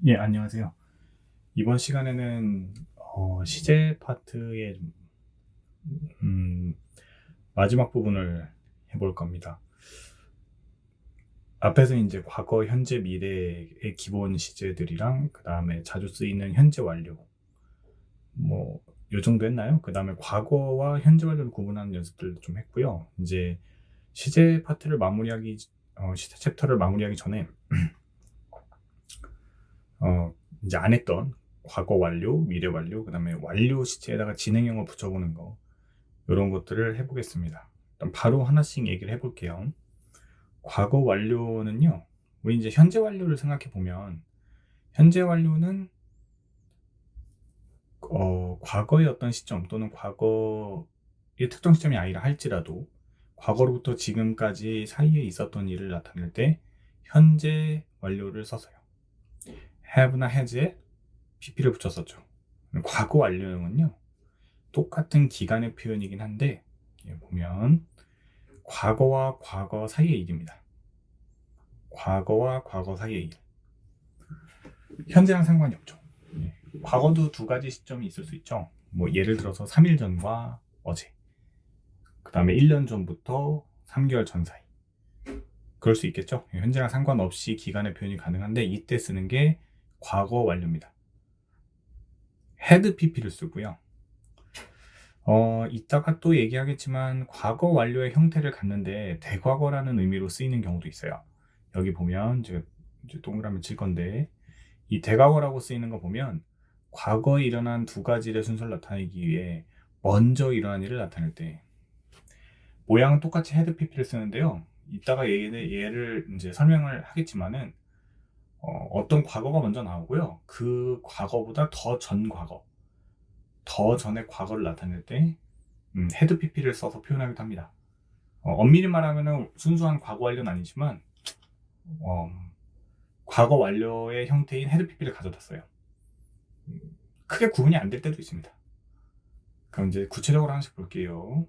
예, 안녕하세요. 이번 시간에는 시제 파트의 음, 마지막 부분을 해볼 겁니다. 앞에서 이제 과거, 현재, 미래의 기본 시제들이랑 그 다음에 자주 쓰이는 현재 완료 요 정도 했나요? 그 다음에 과거와 현재 완료를 구분하는 연습들도 좀 했고요. 이제 시제 파트를 시제 챕터를 마무리하기 전에 어, 이제 안 했던 과거 완료, 미래 완료, 그 다음에 완료 시제에다가 진행형을 붙여보는 거 이런 것들을 해보겠습니다. 일단 바로 하나씩 얘기를 해볼게요. 과거 완료는요, 우리 이제 현재 완료를 생각해 보면, 현재 완료는 과거의 어떤 시점 또는 과거의 특정 시점이 아니라 할지라도 과거로부터 지금까지 사이에 있었던 일을 나타낼 때 현재 완료를 써서요. have나 has에 pp를 붙였었죠. 과거 완료형은요, 똑같은 기간의 표현이긴 한데, 보면 과거와 과거 사이의 일입니다. 과거와 과거 사이의 일. 현재랑 상관이 없죠. 예. 과거도 두 가지 시점이 있을 수 있죠. 뭐 예를 들어서 3일 전과 어제. 그 다음에 1년 전부터 3개월 전 사이. 그럴 수 있겠죠. 현재랑 상관없이 기간의 표현이 가능한데 이때 쓰는 게 과거 완료입니다. had pp를 쓰고요. 이따가 또 얘기하겠지만 과거 완료의 형태를 갖는데 대과거라는 의미로 쓰이는 경우도 있어요. 여기 보면 제가 이제 동그라미 칠 건데 이 대과거라고 쓰이는 거 보면 과거에 일어난 두 가지 일의 순서를 나타내기 위해 먼저 일어난 일을 나타낼 때 모양은 똑같이 헤드 PP를 쓰는데요. 이따가 얘를 이제 설명을 하겠지만은 어떤 과거가 먼저 나오고요. 그 과거보다 더 전 과거, 더 전의 과거를 나타낼 때 헤드 PP를 써서 표현하기도 합니다. 엄밀히 말하면은 순수한 과거 완료는 아니지만 어, 과거 완료의 형태인 헤드 PP를 가져다 써요. 크게 구분이 안 될 때도 있습니다. 그럼 이제 구체적으로 하나씩 볼게요.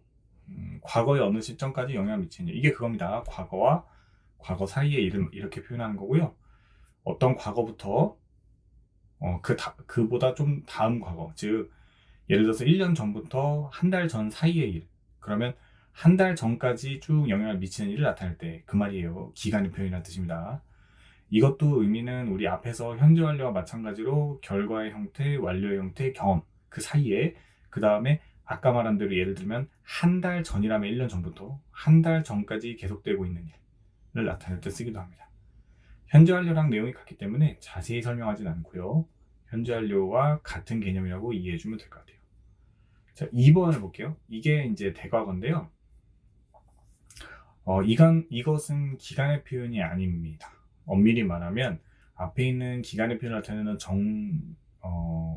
과거의 어느 시점까지 영향을 미치는 일. 이게 그겁니다. 과거와 과거 사이의 일을 이렇게 표현하는 거고요. 어떤 과거부터 그보다 좀 다음 과거. 즉 예를 들어서 1년 전부터 한 달 전 사이의 일. 그러면 한 달 전까지 쭉 영향을 미치는 일을 나타낼 때 그 말이에요. 기간의 표현이라는 뜻입니다. 이것도 의미는 우리 앞에서 현재 완료와 마찬가지로 결과의 형태, 완료의 형태, 경험 그 사이에 그 다음에 아까 말한 대로 예를 들면 한 달 전이라면 1년 전부터 한 달 전까지 계속되고 있는 일을 나타낼 때 쓰기도 합니다. 현재 완료랑 내용이 같기 때문에 자세히 설명하진 않고요. 현재 완료와 같은 개념이라고 이해해주면 될 것 같아요. 자, 2번 해볼게요. 이게 이제 대과거인데요. 이것은 기간의 표현이 아닙니다. 엄밀히 말하면 앞에 있는 기간의 표현을 나타내는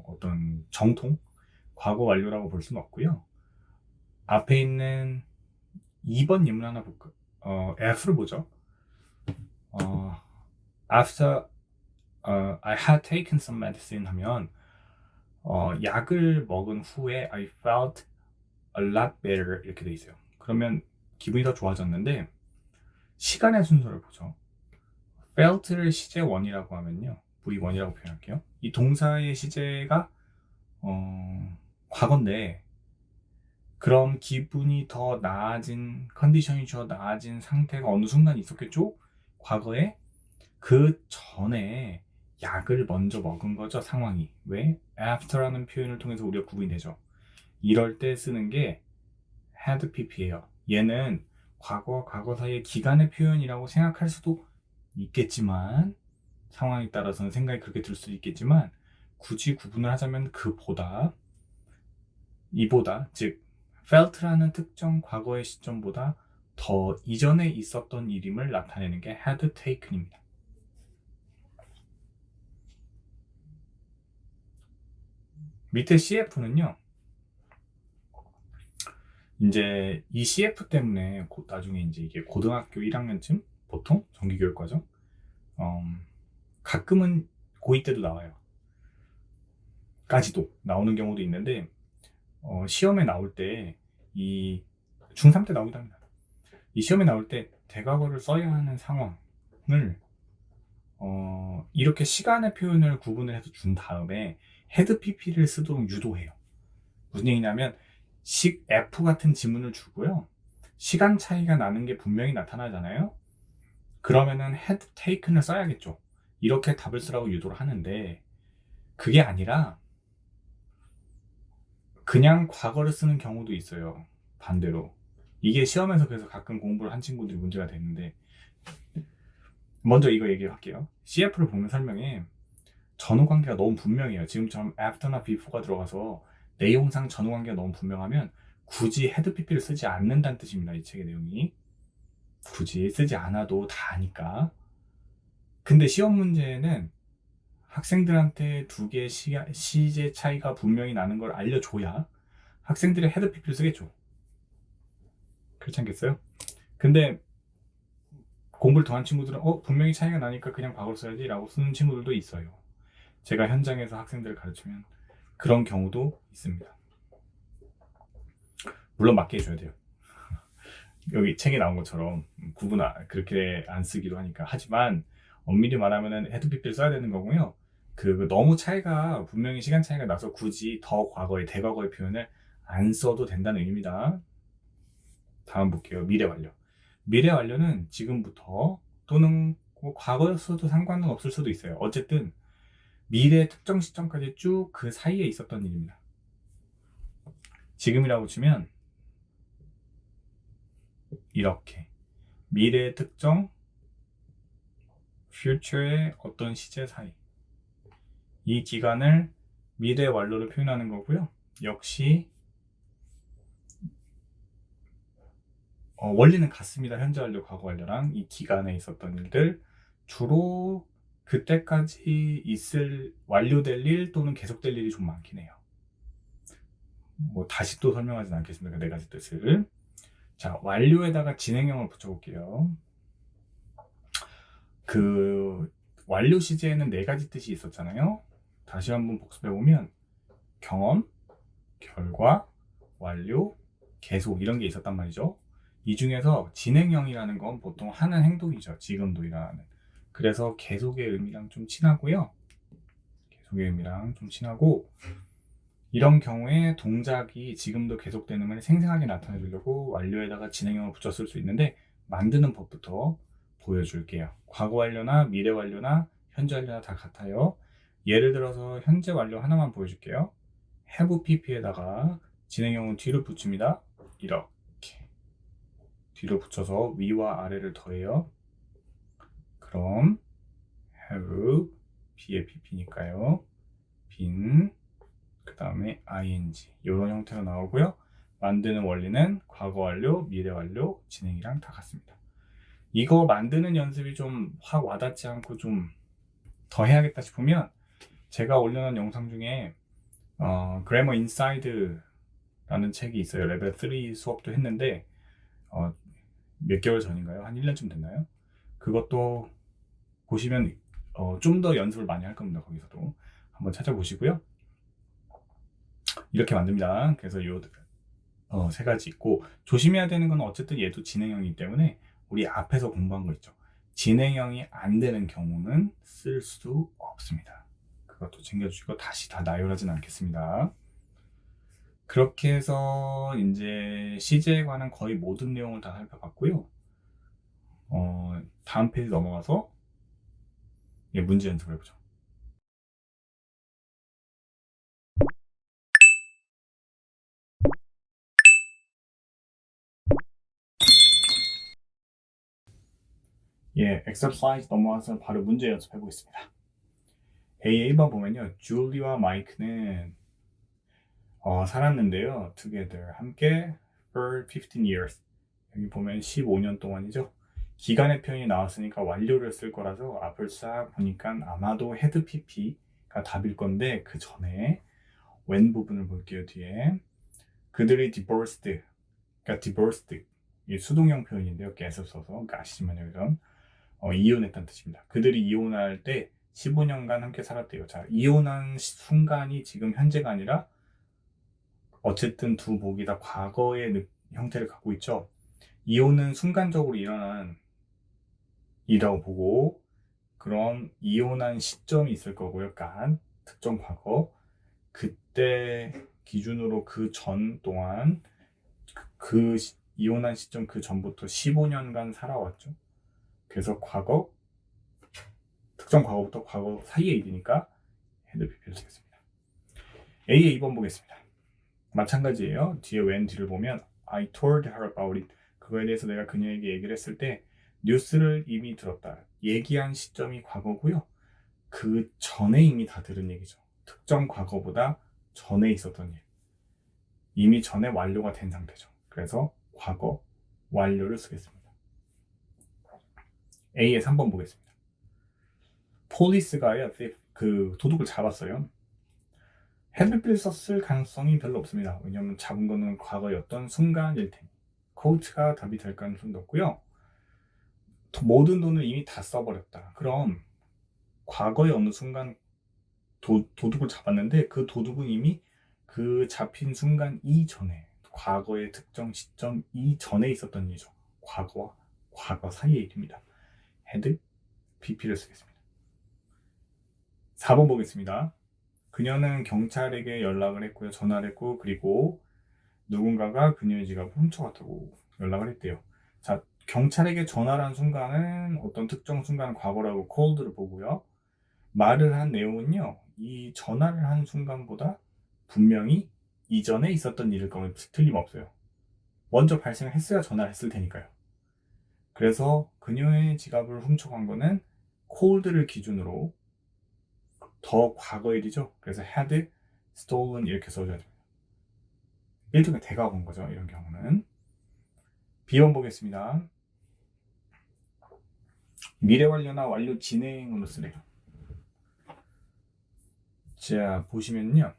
어떤 정통, 과거 완료라고 볼 수는 없고요. 앞에 있는 2번 예문 하나 볼까? F를 보죠. After I had taken some medicine 하면 약을 먹은 후에 I felt a lot better 이렇게 돼 있어요. 그러면 기분이 더 좋아졌는데 시간의 순서를 보죠. felt를 시제 1이라고 하면요. V1이라고 표현할게요. 이 동사의 시제가 과거인데 그럼 기분이 더 나아진 컨디션이 더 나아진 상태가 어느 순간 있었겠죠? 과거에 그 전에 약을 먼저 먹은 거죠, 상황이. 왜? after라는 표현을 통해서 우리가 구분이 되죠. 이럴 때 쓰는 게 had pp예요. 얘는 과거와 과거 사이의 기간의 표현이라고 생각할 수도 있겠지만 상황에 따라서는 생각이 그렇게 들 수도 있겠지만 굳이 구분을 하자면 이보다 즉 felt라는 특정 과거의 시점보다 더 이전에 있었던 일임을 나타내는 게 had taken입니다. 밑에 CF는요. 이제 이 CF 때문에 나중에 이제 이게 고등학교 1학년쯤 보통 정기교육과정 가끔은 고2 때도 나와요. 까지도 나오는 경우도 있는데 시험에 나올 때 이 중3 때 나오기도 합니다. 이 시험에 나올 때 대과거를 써야 하는 상황을 이렇게 시간의 표현을 구분을 해서 준 다음에 헤드 PP를 쓰도록 유도해요. 무슨 얘기냐면 F 같은 지문을 주고요. 시간 차이가 나는 게 분명히 나타나잖아요. 그러면은 had taken을 써야겠죠. 이렇게 답을 쓰라고 유도를 하는데 그게 아니라 그냥 과거를 쓰는 경우도 있어요. 반대로. 이게 시험에서 그래서 가끔 공부를 한 친구들이 문제가 되는데 먼저 이거 얘기할게요. CF를 보면 설명에 전후 관계가 너무 분명해요. 지금처럼 after나 before가 들어가서 내용상 전후 관계가 너무 분명하면 굳이 head PP를 쓰지 않는다는 뜻입니다. 이 책의 내용이. 굳이 쓰지 않아도 다 아니까. 근데 시험 문제는 학생들한테 두 개의 시제 차이가 분명히 나는 걸 알려줘야 학생들이 헤드 PP를 쓰겠죠. 그렇지 않겠어요? 근데 공부를 더 한 친구들은 분명히 차이가 나니까 그냥 과거를 써야지 라고 쓰는 친구들도 있어요. 제가 현장에서 학생들을 가르치면 그런 경우도 있습니다. 물론 맞게 해줘야 돼요. 여기 책에 나온 것처럼 그렇게 안 쓰기도 하니까. 하지만 엄밀히 말하면 헤드 PP를 써야 되는 거고요. 너무 차이가 분명히 시간 차이가 나서 굳이 더 과거의 대과거의 표현을 안 써도 된다는 의미입니다. 다음 볼게요. 미래 완료. 미래 완료는 지금부터 또는 뭐 과거였어도 상관은 없을 수도 있어요. 어쨌든 미래 특정 시점까지 쭉 그 사이에 있었던 일입니다. 지금이라고 치면 이렇게 미래 특정 future의 어떤 시제 사이, 이 기간을 미래 완료로 표현하는 거고요. 역시 원리는 같습니다. 현재 완료, 과거 완료랑 이 기간에 있었던 일들, 주로 그때까지 완료될 일 또는 계속될 일이 좀 많긴 해요. 뭐 다시 또 설명하진 않겠습니다. 그 네 가지 뜻을. 자, 완료에다가 진행형을 붙여볼게요. 완료 시제에는 네 가지 뜻이 있었잖아요. 다시 한번 복습해보면 경험, 결과, 완료, 계속 이런 게 있었단 말이죠. 이 중에서 진행형이라는 건 보통 하는 행동이죠. 지금도 일어나는. 그래서 계속의 의미랑 좀 친하고요. 계속의 의미랑 좀 친하고, 이런 경우에 동작이 지금도 계속되는 걸 생생하게 나타내 주려고 완료에다가 진행형을 붙였을 수 있는데, 만드는 법부터 보여줄게요. 과거 완료나 미래 완료나 현재 완료나 다 같아요. 예를 들어서 현재 완료 하나만 보여줄게요. have pp에다가 진행형은 뒤로 붙입니다. 이렇게 뒤로 붙여서 위와 아래를 더해요. 그럼 have b의 pp니까요. 빈 그 다음에 ing 이런 형태로 나오고요. 만드는 원리는 과거 완료, 미래 완료, 진행이랑 다 같습니다. 이거 만드는 연습이 좀 확 와닿지 않고 좀 더 해야겠다 싶으면 제가 올려놓은 영상 중에 Grammar Inside라는 책이 있어요. 레벨 3 수업도 했는데 몇 개월 전인가요? 한 1년쯤 됐나요? 그것도 보시면 좀 더 연습을 많이 할 겁니다. 거기서도 한번 찾아보시고요. 이렇게 만듭니다. 그래서 세 가지 있고, 조심해야 되는 건 어쨌든 얘도 진행형이기 때문에 우리 앞에서 공부한 거 있죠. 진행형이 안 되는 경우는 쓸 수 없습니다. 그것도 챙겨주시고 다시 다 나열하진 않겠습니다. 그렇게 해서 이제 시제에 관한 거의 모든 내용을 다 살펴봤고요. 다음 페이지 넘어가서 문제 연습을 해보죠. exercise 넘어가서 바로 문제 연습해 보겠습니다. A번 보면요. 줄리와 마이크는 살았는데요. together 함께 for 15 years. 여기 보면 15년 동안이죠. 기간의 표현이 나왔으니까 완료를 쓸 거라서 앞을 싹 보니까 아마도 head pp가 답일 건데 그 전에 when 부분을 볼게요. 뒤에 그들이 divorced, 그러니까 divorced 이 수동형 표현인데요. get을 써서 그러니까 아시지만요. 이런 이혼했다는 뜻입니다. 그들이 이혼할 때 15년간 함께 살았대요. 자, 이혼한 순간이 지금 현재가 아니라 어쨌든 두 복이 다 과거의 형태를 갖고 있죠. 이혼은 순간적으로 일어난 일이라고 보고 그럼 이혼한 시점이 있을 거고요. 그러니까 특정 과거. 그때 기준으로 그 전 동안 이혼한 시점 그 전부터 15년간 살아왔죠. 그래서 과거, 특정 과거부터 과거 사이의 일이니까 had pp를 쓰겠습니다. A의 2번 보겠습니다. 마찬가지예요. 뒤에 when 뒤를 보면 I told her about it. 그거에 대해서 내가 그녀에게 얘기를 했을 때 뉴스를 이미 들었다. 얘기한 시점이 과거고요. 그 전에 이미 다 들은 얘기죠. 특정 과거보다 전에 있었던 일. 이미 전에 완료가 된 상태죠. 그래서 과거 완료를 쓰겠습니다. A의 3번 보겠습니다. 폴리스가 그 도둑을 잡았어요. 헤드필 썼을 가능성이 별로 없습니다. 왜냐하면 잡은 거는 과거였던 순간일 테니. 코트가 답이 될 가능성도 없고요. 모든 돈을 이미 다 써버렸다. 그럼 과거의 어느 순간 도둑을 잡았는데 그 도둑은 이미 그 잡힌 순간 이전에 과거의 특정 시점 이전에 있었던 일이죠. 과거와 과거 사이의 일입니다. had pp를 쓰겠습니다. 4번 보겠습니다. 그녀는 경찰에게 연락을 했고요. 전화를 했고 그리고 누군가가 그녀의 지갑을 훔쳐갔다고 연락을 했대요. 자, 경찰에게 전화를 한 순간은 어떤 특정 순간 과거라고 called를 보고요. 말을 한 내용은요. 이 전화를 한 순간보다 분명히 이전에 있었던 일일 거면 틀림없어요. 먼저 발생을 했어야 전화를 했을 테니까요. 그래서 그녀의 지갑을 훔쳐간 거는 called를 기준으로 더 과거 일이죠. 그래서 had stolen 이렇게 써줘야 됩니다. 일종의 대과거인 거죠. 이런 경우는. B번 보겠습니다. 미래 완료나 완료 진행으로 쓰래요. 자, 보시면요.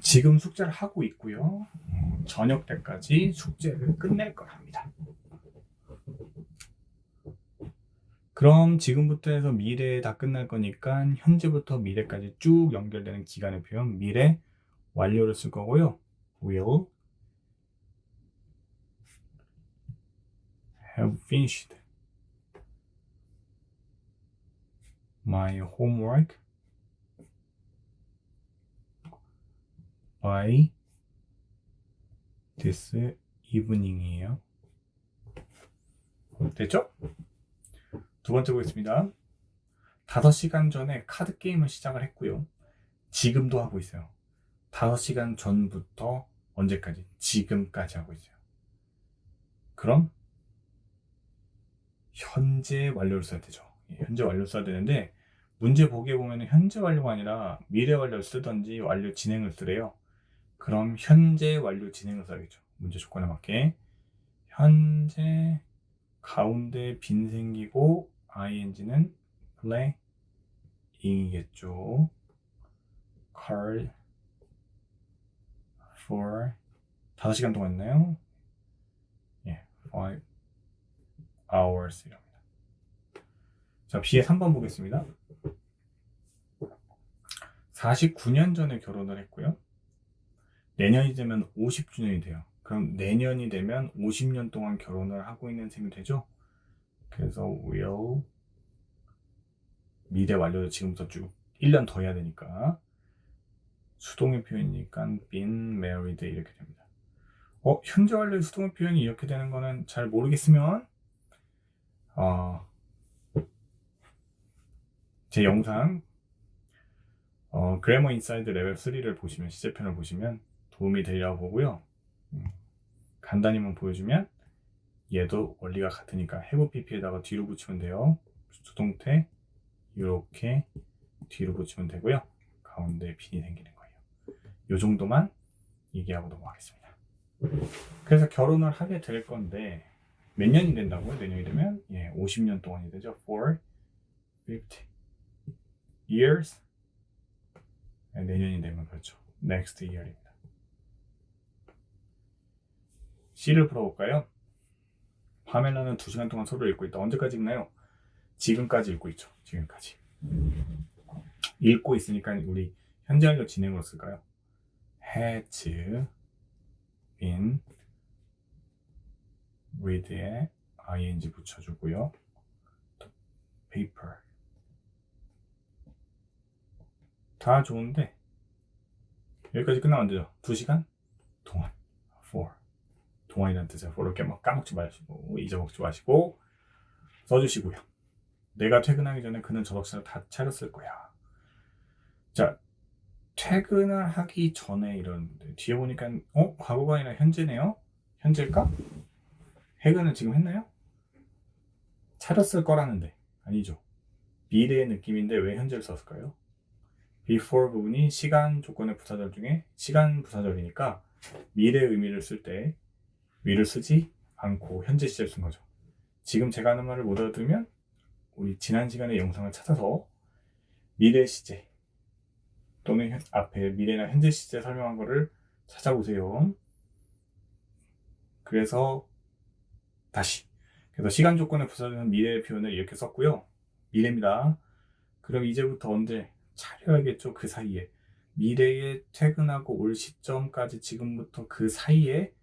지금 숙제를 하고 있고요. 저녁 때까지 숙제를 끝낼 거랍니다. 그럼 지금부터 해서 미래에 다 끝날 거니까 현재부터 미래까지 쭉 연결되는 기간의 표현 미래 완료를 쓸 거고요. will have finished my homework by this evening이에요. 됐죠? 두 번째 보겠습니다. 5시간 전에 카드 게임을 시작을 했고요. 지금도 하고 있어요. 5시간 전부터 언제까지? 지금까지 하고 있어요. 그럼 현재 완료를 써야 되죠. 현재 완료 써야 되는데 문제 보기에 보면 현재 완료가 아니라 미래 완료를 쓰던지 완료 진행을 쓰래요. 그럼 현재 완료 진행을 써야겠죠. 문제 조건에 맞게. 현재 가운데 빈 생기고 ing는 playing이겠죠. card for 5시간 동안 했나요? 예, 5 hours 이랍니다. 자, B의 3번 보겠습니다. 49년 전에 결혼을 했고요. 내년이 되면 50주년이 돼요. 그럼 내년이 되면 50년 동안 결혼을 하고 있는 셈이 되죠? 그래서 will 미래 완료도 지금부터 쭉 1년 더 해야 되니까 수동의 표현이니까 been married 이렇게 됩니다. 현재 완료의 수동의 표현이 이렇게 되는 거는 잘 모르겠으면 제 영상 그래머 인사이드 레벨 3를 보시면 시제편을 보시면 도움이 되리라고 보고요. 간단히만 보여주면 얘도 원리가 같으니까 have pp에다가 뒤로 붙이면 돼요. 수동태 이렇게 뒤로 붙이면 되고요. 가운데 빈이 생기는 거예요. 이 정도만 얘기하고 넘어가겠습니다. 그래서 결혼을 하게 될 건데 몇 년이 된다고요? 내년이 되면 50년 동안이 되죠. For 50 years 내년이 되면 그렇죠. Next year입니다. C를 풀어볼까요? 파멜라는 2시간 동안 소를 읽고 있다. 언제까지 읽나요? 지금까지 읽고 있죠. 지금까지. 읽고 있으니까 우리 현재 완료 진행으로 쓸까요? has been read에 ing 붙여주고요. paper. 다 좋은데 여기까지 끝나면 안 되죠. 2시간 동안. for. 동안이라는 뜻이야. 이렇게 막 까먹지 마시고 잊어먹지 마시고 써주시고요. 내가 퇴근하기 전에 그는 저녁상을 다 차렸을 거야. 자, 퇴근을 하기 전에 이러는데 뒤에 보니까 과거가 아니라 현재네요. 현재일까? 퇴근은 지금 했나요? 차렸을 거라는데 아니죠. 미래의 느낌인데 왜 현재를 썼을까요? before 부분이 시간 조건의 부사절 중에 시간 부사절이니까 미래의 의미를 쓸 때 위를 쓰지 않고 현재 시제를 쓴 거죠. 지금 제가 하는 말을 못 알아들으면 우리 지난 시간의 영상을 찾아서 미래 시제 또는 앞에 미래나 현재 시제 설명한 거를 찾아보세요. 그래서 시간 조건의 부사절은 미래의 표현을 이렇게 썼고요. 미래입니다. 그럼 이제부터 언제 차려야겠죠? 그 사이에 미래에 퇴근하고 올 시점까지 지금부터 그 사이에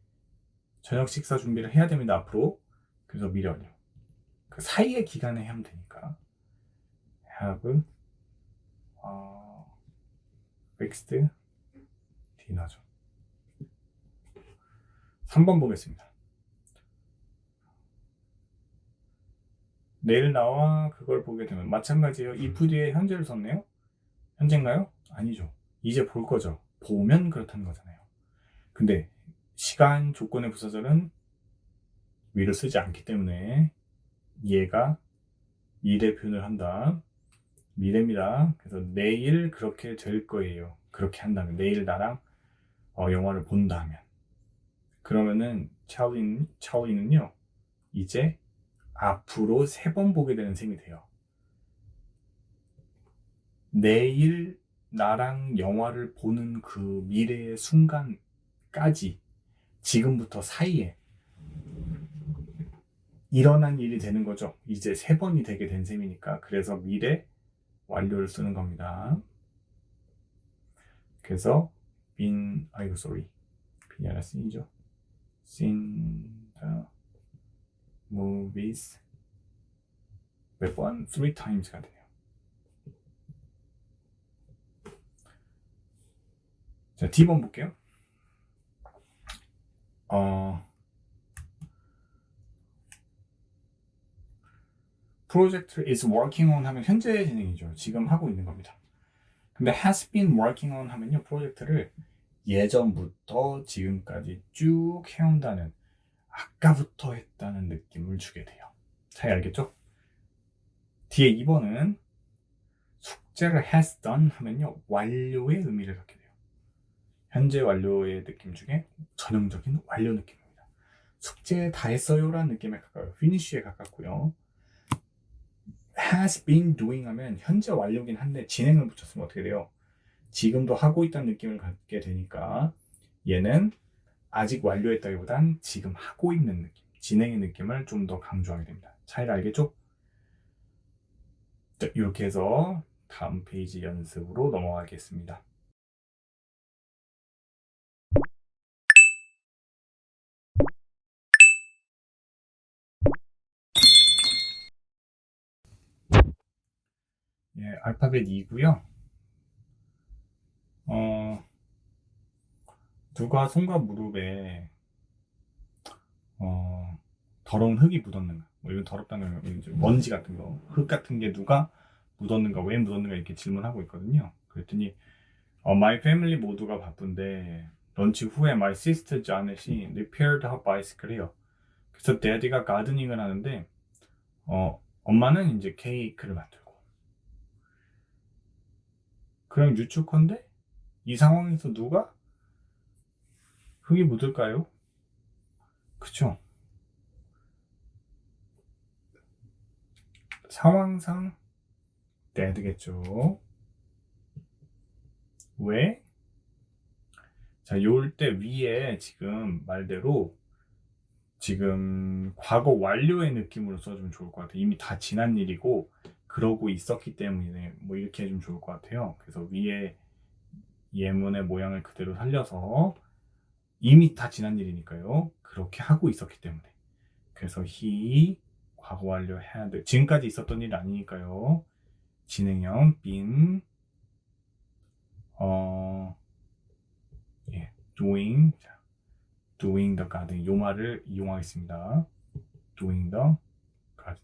저녁 식사 준비를 해야 됩니다. 앞으로. 그래서 미래 완료. 그 사이의 기간에 하면 되니까 have fixed dinner죠. 3번 보겠습니다. 내일 나와 그걸 보게 되면 마찬가지예요. if 뒤에 현재를 썼네요. 현재인가요? 아니죠. 이제 볼 거죠. 보면 그렇다는 거잖아요. 근데 시간 조건의 부사절은 위를 쓰지 않기 때문에 얘가 미래 표현을 한다. 미래입니다. 그래서 내일 그렇게 될 거예요. 그렇게 한다면 내일 나랑 영화를 본다면 그러면은 찰리는요 이제 앞으로 3번 보게 되는 셈이 돼요. 내일 나랑 영화를 보는 그 미래의 순간까지 지금부터 사이에 일어난 일이 되는 거죠. 이제 3번이 되게 된 셈이니까. 그래서 미래 완료를 쓰는 겁니다. 그래서 빈이 아니라 씬이죠. seen the movies 몇 번? 3times가 돼요. 자, D번 볼게요. 프로젝트 is working on 하면 현재 진행이죠. 지금 하고 있는 겁니다. 근데 has been working on 하면요. 프로젝트를 예전부터 지금까지 쭉 해온다는 아까부터 했다는 느낌을 주게 돼요. 잘 알겠죠? 뒤에 2번은 숙제를 has done 하면요. 완료의 의미를 갖게 돼요. 현재 완료의 느낌 중에 전형적인 완료 느낌입니다. 숙제 다 했어요 라는 느낌에 가까워요. finish에 가깝고요. has been doing 하면 현재 완료긴 한데 진행을 붙였으면 어떻게 돼요? 지금도 하고 있다는 느낌을 갖게 되니까 얘는 아직 완료했다기보단 지금 하고 있는 느낌, 진행의 느낌을 좀 더 강조하게 됩니다. 잘 알겠죠? 자, 이렇게 해서 다음 페이지 연습으로 넘어가겠습니다. 예, 알파벳 2고요. 누가 손과 무릎에 더러운 흙이 묻었는가? 뭐 이건 더럽다는 거, 이제 먼지 같은 거, 흙 같은 게 누가 묻었는가, 왜 묻었는가 이렇게 질문하고 있거든요. 그랬더니 my family 모두가 바쁜데 런치 후에 my sister Janet이 repaired her bicycle이요. 그래서 daddy가 가드닝을 하는데 엄마는 이제 케이크를 만들고. 그럼 유추컨대 이 상황에서 누가 흙이 묻을까요? 그쵸? 상황상 dad겠죠. 왜? 자, 요럴 때 위에 지금 말대로 지금 과거 완료의 느낌으로 써주면 좋을 것 같아요. 이미 다 지난 일이고 그러고 있었기 때문에 뭐 이렇게 해주면 좋을 것 같아요. 그래서 위에 예문의 모양을 그대로 살려서 이미 다 지난 일이니까요. 그렇게 하고 있었기 때문에. 그래서 he 과거 완료 had. 지금까지 있었던 일 아니니까요. 진행형 been doing the garden. 요 말을 이용하겠습니다. doing the garden.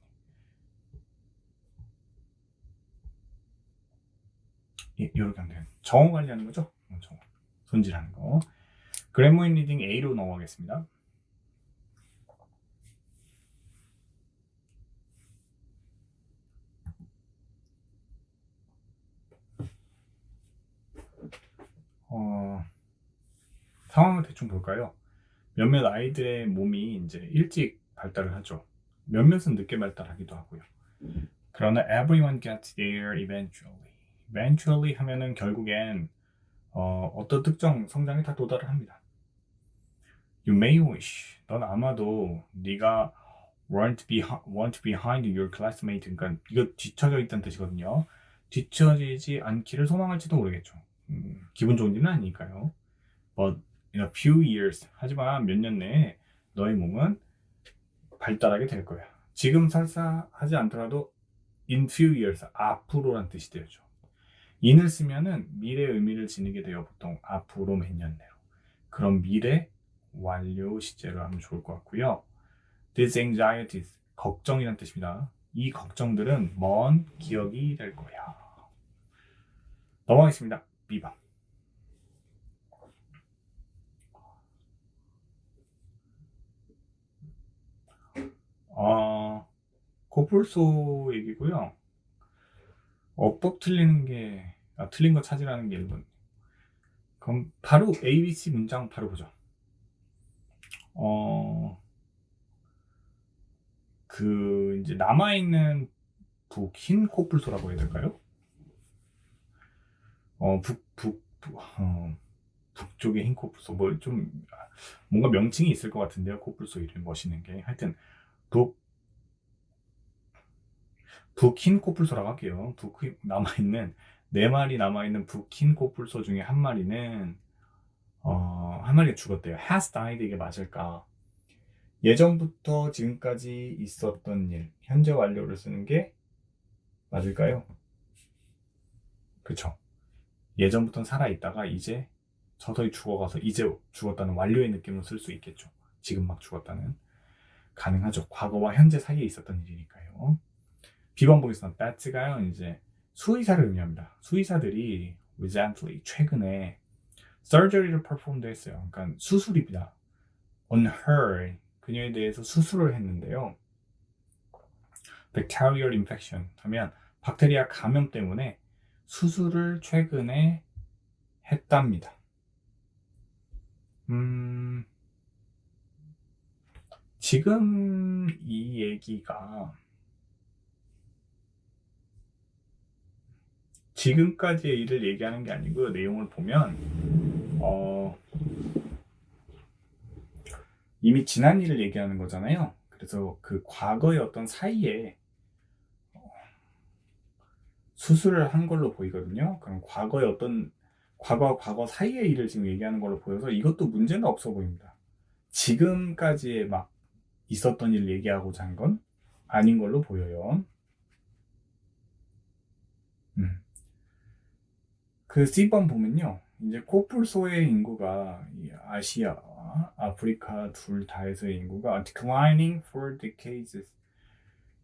이렇게 하면 돼요. 정어 관리하는 거죠? 정어. 손질하는 거. 그래머인 리딩 A로 넘어가겠습니다. 상황을 대충 볼까요? 몇몇 아이들의 몸이 이제 일찍 발달을 하죠. 몇몇은 늦게 발달하기도 하고요. 그러나 everyone gets there eventually. eventually 하면은 결국엔 어떤 특정 성장에 다 도달을 합니다. You may wish. 넌 아마도 네가 weren't behind your classmate. 그러니까 이거 뒤처져 있다는 뜻이거든요. 뒤처지지 않기를 소망할지도 모르겠죠. 기분 좋은 일은 아니니까요. But in a few years. 하지만 몇 년 내에 너의 몸은 발달하게 될 거야. 지금 설사 하지 않더라도 in few years. 앞으로란 뜻이 되죠. in을 쓰면은 미래 의미를 지니게 돼요. 보통 앞으로 몇 년 내로. 그럼 미래 완료 시제로 하면 좋을 것 같고요. These anxieties. 걱정이란 뜻입니다. 이 걱정들은 먼 기억이 될 거야. 넘어가겠습니다. B번. 코뿔소 얘기고요. 어법 틀린 거 찾으라는 게 1번. 그럼 바로 ABC 문장 바로 보죠. 이제 남아있는 흰 코뿔소라고 해야 될까요? 북쪽의 흰 코뿔소. 뭔가 명칭이 있을 것 같은데요. 코뿔소 이름 멋있는 게. 하여튼, 북흰 코뿔소라고 할게요. 남아있는, 4마리 남아있는 북흰 코뿔소 중에 한 마리는, 한 마리가 죽었대요. has died. 이게 맞을까? 예전부터 지금까지 있었던 일, 현재 완료를 쓰는 게 맞을까요? 그쵸? 예전부터는 살아있다가 이제 서서히 죽어가서 이제 죽었다는 완료의 느낌으로 쓸 수 있겠죠. 지금 막 죽었다는. 가능하죠. 과거와 현재 사이에 있었던 일이니까요. B번 보겠습니다. that가요, 이제 수의사를 의미합니다. 수의사들이 recently, 최근에 surgery를 performed 했어요. 그러니까 수술입니다. on her, 그녀에 대해서 수술을 했는데요. bacterial infection 하면 박테리아 감염 때문에 수술을 최근에 했답니다. 지금 이 얘기가 지금까지의 일을 얘기하는 게 아니고 내용을 보면 이미 지난 일을 얘기하는 거잖아요. 그래서 그 과거의 어떤 사이에 수술을 한 걸로 보이거든요. 그럼 과거의 어떤 과거와 과거 사이의 일을 지금 얘기하는 걸로 보여서 이것도 문제는 없어 보입니다. 지금까지의 막 있었던 일을 얘기하고자 한 건 아닌 걸로 보여요. 그 C번 보면요. 이제 코뿔소의 인구가 아시아, 아프리카 둘 다에서의 인구가 declining for decades.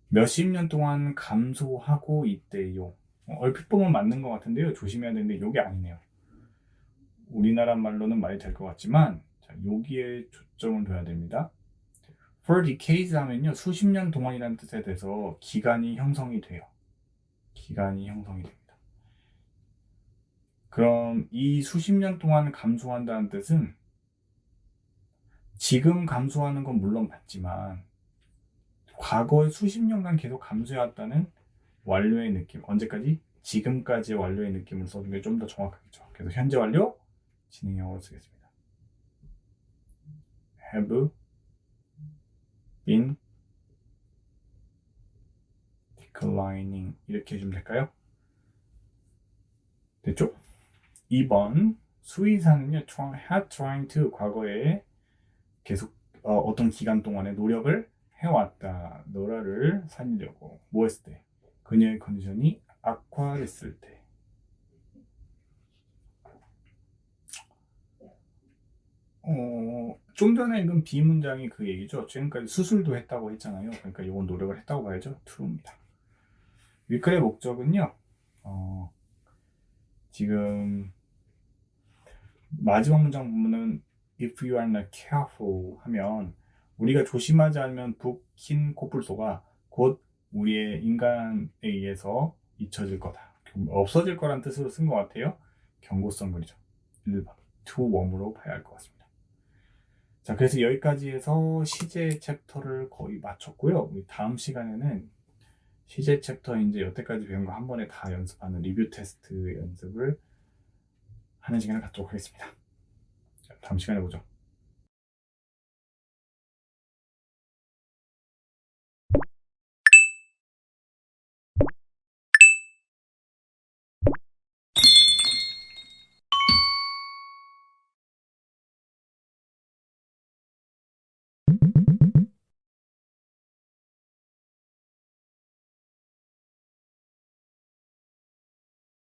몇십 년 동안 감소하고 있대요. 얼핏 보면 맞는 것 같은데요. 조심해야 되는데 이게 아니네요. 우리나라 말로는 말이 될 것 같지만 자, 여기에 초점을 둬야 됩니다. For decades 하면요. 수십 년 동안이라는 뜻에 대해서 기간이 형성이 돼요. 기간이 형성이 됩니다. 그럼 이 수십 년 동안 감소한다는 뜻은 지금 감소하는 건 물론 맞지만 과거에 수십 년간 계속 감소해왔다는 완료의 느낌. 언제까지? 지금까지의 완료의 느낌을 써준 게 좀 더 정확하겠죠. 그래서 현재 완료 진행형으로 쓰겠습니다. have been declining 이렇게 해주면 될까요? 됐죠? 2번 수의사는요, had trying to 과거에 계속 어떤 기간 동안에 노력을 해왔다. 노라를 살리려고 뭐 했을 때? 그녀의 컨디션이 악화됐을 때. 좀 전에 읽은 비문장이 그 얘기죠. 지금까지 수술도 했다고 했잖아요. 그러니까 이건 노력을 했다고 봐야죠. true입니다. 위클의 목적은요. 지금 마지막 문장 보면은 if you are not careful 하면 우리가 조심하지 않으면 붓긴 코뿔소가 곧 우리의 인간에 의해서 잊혀질 거다. 없어질 거란 뜻으로 쓴 것 같아요. 경고성 글이죠. 1번 to 웜으로 봐야 할 것 같습니다. 자, 그래서 여기까지 해서 시제 챕터를 거의 마쳤고요. 우리 다음 시간에는 시제 챕터 이제 여태까지 배운 거 한 번에 다 연습하는 리뷰 테스트 연습을 하는 시간을 갖도록 하겠습니다. 자, 다음 시간에 보죠.